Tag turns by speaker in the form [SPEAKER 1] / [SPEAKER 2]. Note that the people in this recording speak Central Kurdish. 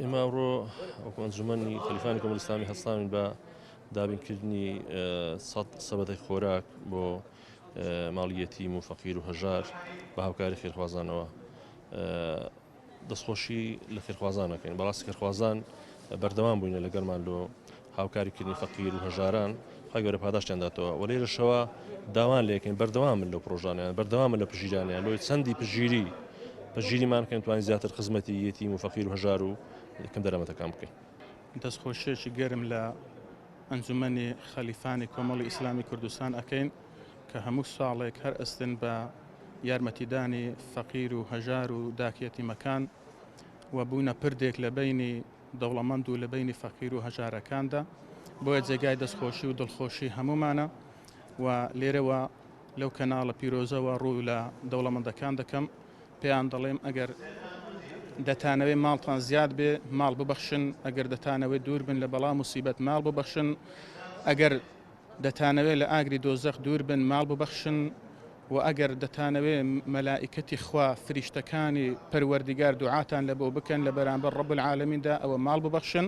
[SPEAKER 1] ئێمە ئەوڕۆ وەکو ئەنجومەنی خەلیفانی کۆمەڵی ئیسلامی هەڵساوین بە دابینکردنی سەبەدەی خۆراک بۆ ماڵی یەتیم و فەقیر و هەژار بە هاوکاری خێرخوازانەوە. دەستخۆشی لە خێرخوازانەکەین، بەڕاستی خێرخوازان بەردەوام بووینە لەگەڵمان لۆ هاوکاریکردنی فەقیر و هەژاران، خی گەورە پاداشتیانداتەوە. وە لێرەشەوە داوان لێکەین بەردەوامن لەو پرۆژانیان، بەردەوامن لە پژیرانیان، لۆی چەندی پژگیریمان کەین توانین زیاتر خزمەتی یەتیم و فەقیر و هەژار و یەکەم دەرەمەتەکان بکەین.
[SPEAKER 2] دەستخۆشیێکی گەرم لە ئەنجومەنی خەلیفانی کۆمەڵی ئیسلامی کوردستان ئەکەین کە هەموو ساڵێک هەر ئەستن بە یارمەتیدانی فەقیر و هەژار و داکیەتیمەکان و بوونە پردێک لە بینی دەوڵەمەند و لە بینی فەقیر و هەژارەکاندا، بۆیە جێگای دەستخۆشی و دڵخۆشی هەمومانە و لێرەوە لەو کەناڵە پیرۆزەوە ڕوو لە دەوڵەمەندەکان دەکەم، پێیان دەڵێم ئەگەر دەتانەوێت ماڵتان زیاد بێ ماڵ ببەخشن، ئەگەر دەتانەوێت دوور بن لە بەڵام موسیبەت ماڵ ببەخشن، ئەگەر دەتانەوێت لە ئاگری دۆزەخ دوور بن ماڵ ببەخشن، و ئەگەر دەتانەوێت مەلائیکەتی خوا فریشتەکانی پەروەردیگار دوعاتان لە بۆ بکەن لە بەرامبەر ڕەب العالەمیندا ئەوە ماڵ ببەخشن.